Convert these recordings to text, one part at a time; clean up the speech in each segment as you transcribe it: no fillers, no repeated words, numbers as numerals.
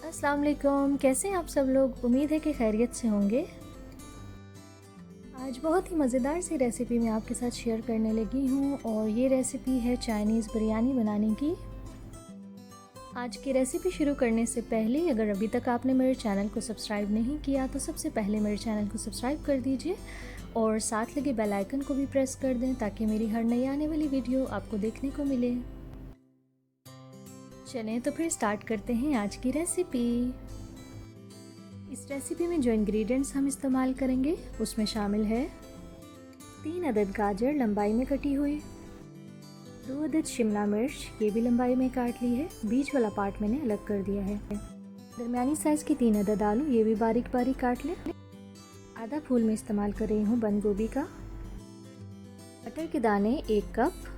अस्सलाम वालेकुम, कैसे हैं आप सब लोग। उम्मीद है कि खैरियत से होंगे। आज बहुत ही मज़ेदार सी रेसिपी मैं आपके साथ शेयर करने लगी हूँ और ये रेसिपी है चाइनीज़ बिरयानी बनाने की। आज की रेसिपी शुरू करने से पहले अगर अभी तक आपने मेरे चैनल को सब्सक्राइब नहीं किया तो सबसे पहले मेरे चैनल को सब्सक्राइब कर दीजिए और साथ लगे बेल आइकन को भी प्रेस कर दें ताकि मेरी हर नई आने वाली वीडियो आपको देखने को मिले। चलें तो फिर स्टार्ट करते हैं आज की रेसिपी। इस रेसिपी में जो इंग्रेडिएंट्स हम इस्तेमाल करेंगे उसमें शामिल है 3 अदद गाजर लंबाई में कटी हुई, 2 अदद शिमला मिर्च, ये भी लंबाई में काट ली है, बीच वाला पार्ट मैंने अलग कर दिया है। दरमियानी साइज़ की 3 अदद आलू, ये भी बारीक बारीक काट लें। आधा फूल में इस्तेमाल कर रही हूँ बंद गोभी का। मटर के दाने 1 कप।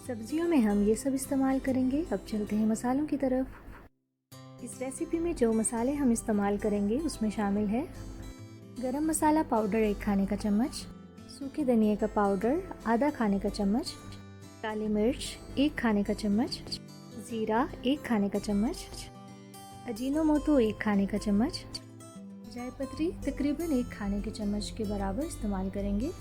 सब्जियों में हम ये सब इस्तेमाल करेंगे। अब चलते हैं मसालों की तरफ। इस रेसिपी में जो मसाले हम इस्तेमाल करेंगे उसमें शामिल है गरम मसाला पाउडर 1 खाने का चम्मच, सूखे धनिए का पाउडर आधा खाने का चम्मच, काली मिर्च 1 खाने का चम्मच, ज़ीरा 1 खाने का चम्मच, अजीनोमोटो 1 खाने का चम्मच, जायपत्री तकरीबन 1 खाने के चम्मच के बराबर इस्तेमाल करेंगे।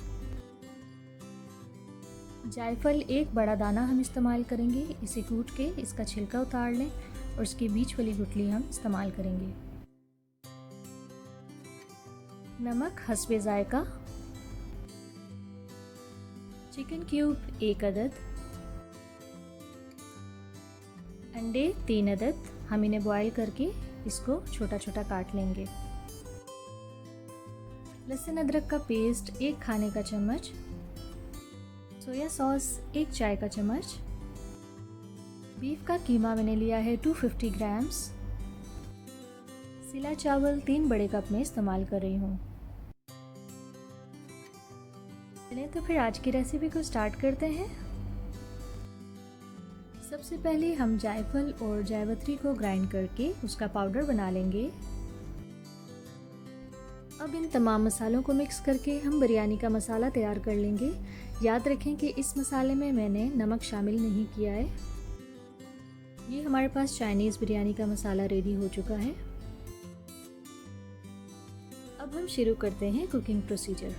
जायफल 1 बड़ा दाना हम इस्तेमाल करेंगे। इसे कूट के इसका छिलका उतार लें और इसकी बीच वाली गुठली हम इस्तेमाल करेंगे। नमक हस्बे जायका, चिकन क्यूब 1 अदद, अंडे 3 अदद, हम इन्हें बॉईल करके इसको छोटा छोटा काट लेंगे। लहसुन अदरक का पेस्ट 1 खाने का चम्मच, सोया सॉस 1 चाय का चम्मच, बीफ का कीमा मैंने लिया है 250 ग्राम्स, सिला चावल 3 बड़े कप में इस्तेमाल कर रही हूँ। चलिए तो फिर आज की रेसिपी को स्टार्ट करते हैं। सबसे पहले हम जायफल और जायपत्री को ग्राइंड करके उसका पाउडर बना लेंगे। अब इन तमाम मसालों को मिक्स करके हम बिरयानी का मसाला तैयार कर लेंगे। याद रखें कि इस मसाले में मैंने नमक शामिल नहीं किया है। ये हमारे पास चाइनीज़ बिरयानी का मसाला रेडी हो चुका है। अब हम शुरू करते हैं कुकिंग प्रोसीजर।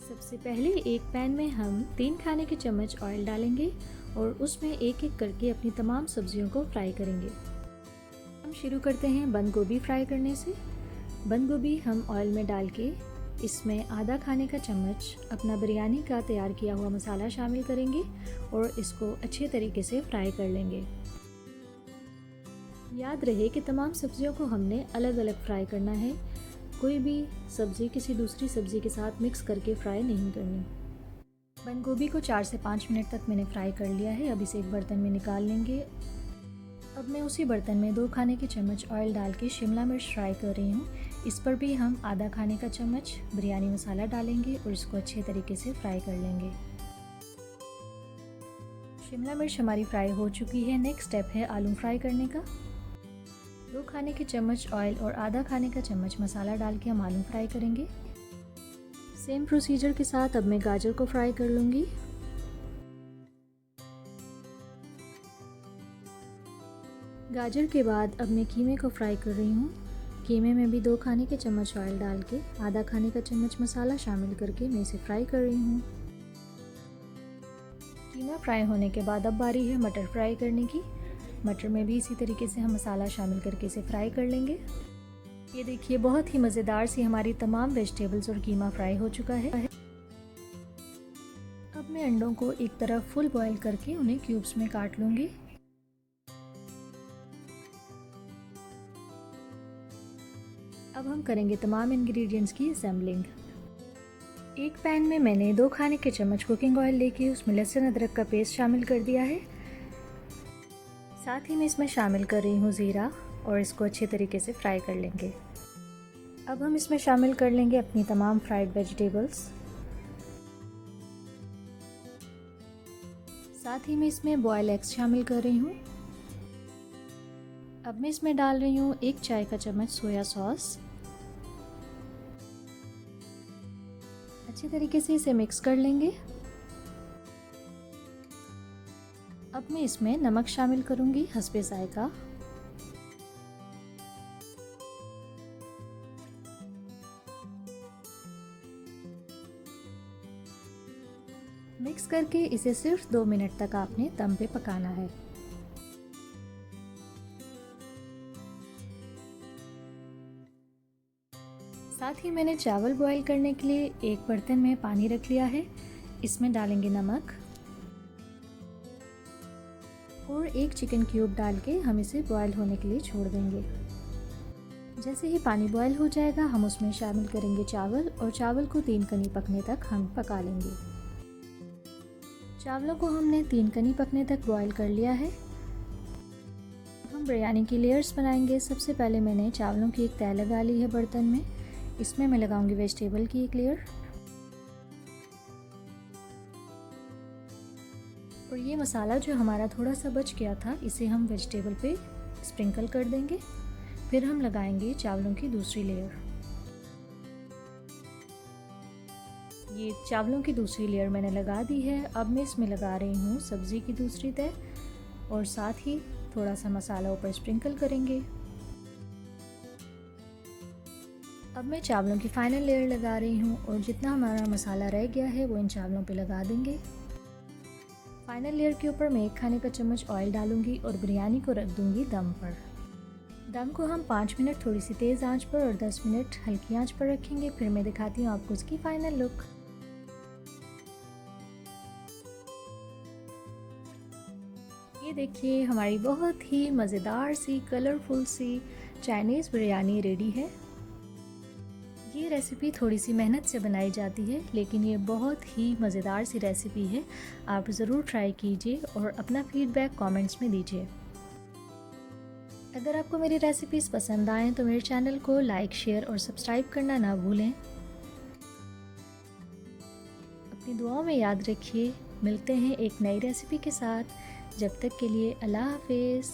सबसे पहले एक पैन में हम 3 खाने के चम्मच ऑयल डालेंगे और उसमें एक एक करके अपनी तमाम सब्जियों को फ्राई करेंगे। हम शुरू करते हैं बंद गोभी फ्राई करने से। बंद गोभी हम ऑयल में डाल के इसमें आधा खाने का चम्मच अपना बिरयानी का तैयार किया हुआ मसाला शामिल करेंगे और इसको अच्छे तरीके से फ्राई कर लेंगे। याद रहे कि तमाम सब्जियों को हमने अलग अलग फ्राई करना है। कोई भी सब्ज़ी किसी दूसरी सब्ज़ी के साथ मिक्स करके फ्राई नहीं करनी। बंद गोभी को 4 से 5 मिनट तक मैंने फ्राई कर लिया है। अब इसे एक बर्तन में निकाल लेंगे। अब मैं उसी बर्तन में 2 खाने के चम्मच ऑयल डाल के शिमला मिर्च फ्राई कर रही हूँ। इस पर भी हम आधा खाने का चम्मच बिरयानी मसाला डालेंगे और इसको अच्छे तरीके से फ्राई कर लेंगे। शिमला मिर्च हमारी फ्राई हो चुकी है। नेक्स्ट स्टेप है आलू फ्राई करने का। 2 खाने के चम्मच ऑयल और आधा खाने का चम्मच मसाला डाल के हम आलू फ्राई करेंगे। सेम प्रोसीजर के साथ अब मैं गाजर को फ्राई कर लूँगी। गाजर के बाद अब मैं कीमे को फ्राई कर रही हूँ। कीमे में भी 2 खाने के चम्मच ऑयल डाल के आधा खाने का चम्मच मसाला शामिल करके मैं इसे फ्राई कर रही हूँ। कीमा फ्राई होने के बाद अब बारी है मटर फ्राई करने की। मटर में भी इसी तरीके से हम मसाला शामिल करके इसे फ्राई कर लेंगे। ये देखिए बहुत ही मज़ेदार सी हमारी तमाम वेजिटेबल्स और कीमा फ्राई हो चुका है। अब मैं अंडों को एक तरफ फुल बॉईल करके उन्हें क्यूब्स में काट लूँगी। अब हम करेंगे तमाम इंग्रेडिएंट्स की असेंबलिंग। एक पैन में मैंने 2 खाने के चम्मच कुकिंग ऑयल लेके उसमें लहसुन अदरक का पेस्ट शामिल कर दिया है। साथ ही मैं इसमें शामिल कर रही हूँ ज़ीरा और इसको अच्छे तरीके से फ्राई कर लेंगे। अब हम इसमें शामिल कर लेंगे अपनी तमाम फ्राइड वेजिटेबल्स। साथ ही मैं इसमें बॉयल एग्स शामिल कर रही हूँ। अब मैं इसमें डाल रही हूँ 1 चाय का चम्मच सोया सॉस। अच्छे तरीके से इसे मिक्स कर लेंगे। अब मैं इसमें नमक शामिल करूंगी हस्बे जायका। मिक्स करके इसे सिर्फ 2 मिनट तक आपने दम पे पकाना है। साथ ही मैंने चावल बॉईल करने के लिए एक बर्तन में पानी रख लिया है। इसमें डालेंगे नमक और एक चिकन क्यूब डाल के हम इसे बॉईल होने के लिए छोड़ देंगे। जैसे ही पानी बॉईल हो जाएगा हम उसमें शामिल करेंगे चावल और चावल को 3 कनी पकने तक हम पका लेंगे। चावलों को हमने 3 कनी पकने तक बॉईल कर लिया है। हम बिरयानी की लेयर्स बनाएंगे। सबसे पहले मैंने चावलों की एक तह लगा ली है बर्तन में। इसमें मैं लगाऊंगी वेजिटेबल की एक लेयर और ये मसाला जो हमारा थोड़ा सा बच गया था इसे हम वेजिटेबल पे स्प्रिंकल कर देंगे। फिर हम लगाएंगे चावलों की दूसरी लेयर। ये चावलों की दूसरी लेयर मैंने लगा दी है। अब मैं इसमें लगा रही हूँ सब्ज़ी की दूसरी तह और साथ ही थोड़ा सा मसाला ऊपर स्प्रिंकल करेंगे। अब मैं चावलों की फाइनल लेयर लगा रही हूँ और जितना हमारा मसाला रह गया है वो इन चावलों पे लगा देंगे। फाइनल लेयर के ऊपर मैं 1 खाने का चम्मच ऑयल डालूंगी और बिरयानी को रख दूंगी दम पर। दम को हम 5 मिनट थोड़ी सी तेज़ आंच पर और 10 मिनट हल्की आंच पर रखेंगे। फिर मैं दिखाती हूँ आपको इसकी फाइनल लुक। ये देखिए हमारी बहुत ही मज़ेदार सी कलरफुल सी चाइनीज़ बिरयानी रेडी है। ये रेसिपी थोड़ी सी मेहनत से बनाई जाती है लेकिन ये बहुत ही मज़ेदार सी रेसिपी है। आप ज़रूर ट्राई कीजिए और अपना फीडबैक कमेंट्स में दीजिए। अगर आपको मेरी रेसिपीज़ पसंद आएँ तो मेरे चैनल को लाइक, शेयर और सब्सक्राइब करना ना भूलें। अपनी दुआओं में याद रखिए। मिलते हैं एक नई रेसिपी के साथ। जब तक के लिए अल्लाह हाफिज़।